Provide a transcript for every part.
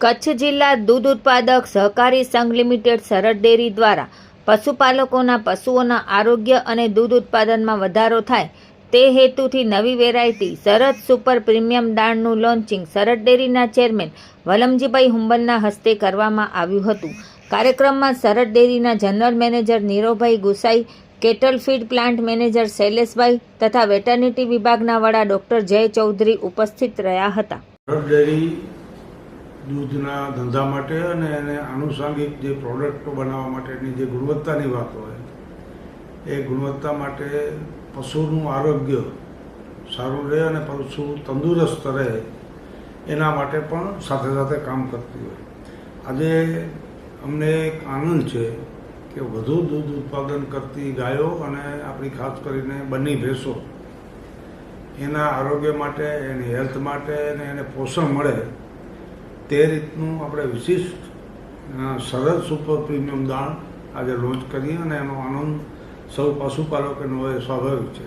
કચ્છ જિલ્લા દૂધ ઉત્પાદક સહકારી સંઘ લિમિટેડ સરહદ ડેરી દ્વારા પશુપાલકોના પશુઓના આરોગ્ય અને દૂધ ઉત્પાદનમાં વધારો થાય તે હેતુથી નવી વેરાયટી સરહદ સુપર પ્રીમિયમ દાણનું લોન્ચિંગ સરહદ ડેરીના ચેરમેન વલમજીભાઈ હુંબલના હસ્તે કરવામાં આવ્યું હતું। કાર્યક્રમમાં સરહદ ડેરીના જનરલ મેનેજર નીરવભાઈ Gusai, cattle feed plant manager શૈલેષભાઈ તથા વેટરનિટી વિભાગના વડા ડોક્ટર જય ચૌધરી ઉપસ્થિત રહ્યા હતા। સરહદ ડેરી દૂધના ધંધા માટે અને એને આનુષંગિક જે પ્રોડક્ટો બનાવવા માટેની જે ગુણવત્તાની વાત હોય એ ગુણવત્તા માટે પશુનું આરોગ્ય સારું રહે અને પશુ તંદુરસ્ત રહે એના માટે પણ સાથે સાથે કામ કરતી હોય। આજે અમને એક આનંદ છે કે વધુ દૂધ ઉત્પાદન કરતી ગાયો અને આપણી ખાસ કરીને બની ભેંસો એના આરોગ્ય માટે, એની હેલ્થ માટે અને એને પોષણ મળે તે રીતનું આપણે વિશિષ્ટ સરહદ સુપર પ્રીમિયમ દાણ આજે લોન્ચ કરીએ અને એનો આનંદ સૌ પશુપાલકોનો હોય સ્વાભાવિક છે।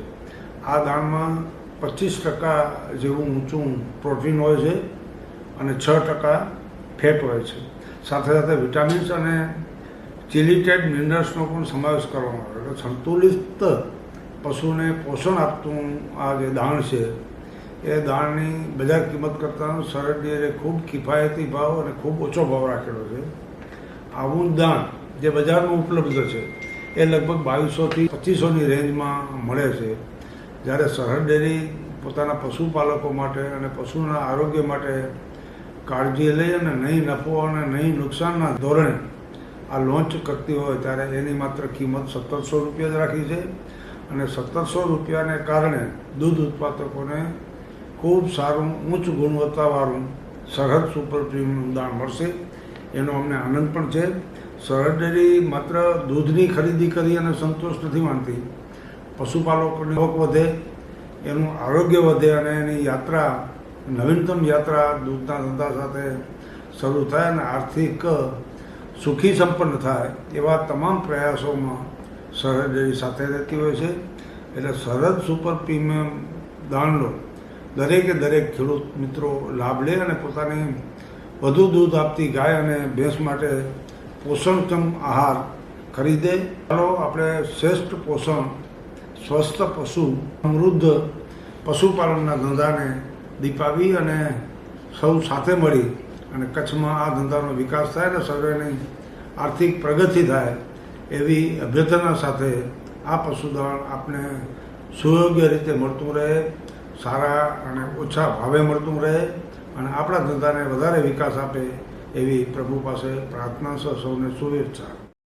આ દાણમાં 25% જેવું ઊંચું પ્રોટીન હોય છે અને 6% ફેટ હોય છે। સાથે સાથે વિટામિન્સ અને ચિલિટેડ મિનરલ્સનો પણ સમાવેશ કરવામાં આવે છે। સંતુલિત પશુને પોષણ આપતું આ જે દાણ છે એ દાણની બજાર કિંમત કરતાં સરહદ ડેરીએ ખૂબ કિફાયતી ભાવ અને ખૂબ ઓછો ભાવ રાખેલો છે। આવું દાણ જે બજારમાં ઉપલબ્ધ છે એ લગભગ 2200થી 2500ની રેન્જમાં મળે છે, જ્યારે સરહદ ડેરી પોતાના પશુપાલકો માટે અને પશુના આરોગ્ય માટે કાળજી લઈ અને નહીં નફો અને નહીં નુકસાનના ધોરણે આ લોન્ચ કરતી હોય ત્યારે એની માત્ર કિંમત 1700 રૂપિયા જ રાખી છે અને 1700 રૂપિયાને કારણે દૂધ ઉત્પાદકોને ખૂબ સારું ઉચ્ચ ગુણવત્તાવાળું સરહદ સુપર પ્રીમિયમ દાણ મળશે, એનો અમને આનંદ પણ છે। સરહદ ડેરી માત્ર દૂધની ખરીદી કરી અને સંતોષ નથી માનતી, પશુપાલકોની આવક વધે, એનું આરોગ્ય વધે અને એની યાત્રા નવીનતમ યાત્રા દૂધના ધંધા સાથે શરૂ થાય અને આર્થિક સુખી સંપન્ન થાય એવા તમામ પ્રયાસોમાં સરહદ ડેરી સાથે રહેતી હોય છે। એટલે સરહદ સુપર પ્રીમિયમ દાણનો દરેકે દરેક ખેડૂત મિત્રો લાભ લે અને પોતાની વધુ દૂધ આપતી ગાય અને ભેંસ માટે પોષણક્ષમ આહાર ખરીદે। ચાલો આપણે શ્રેષ્ઠ પોષણ, સ્વસ્થ પશુ, સમૃદ્ધ પશુપાલનના ધંધાને દીપાવી અને સૌ સાથે મળી અને કચ્છમાં આ ધંધાનો વિકાસ થાય અને સર્વેની આર્થિક પ્રગતિ થાય એવી અભ્યર્થના સાથે આ પશુદાણ આપણે સુયોગ્ય રીતે મળતું રહે, સારા અને ઓછા ભાવે મળતું રહે અને આપણા ધંધાને વધારે વિકાસ આપે એવી પ્રભુ પાસે પ્રાર્થના છે। સૌને શુભેચ્છા।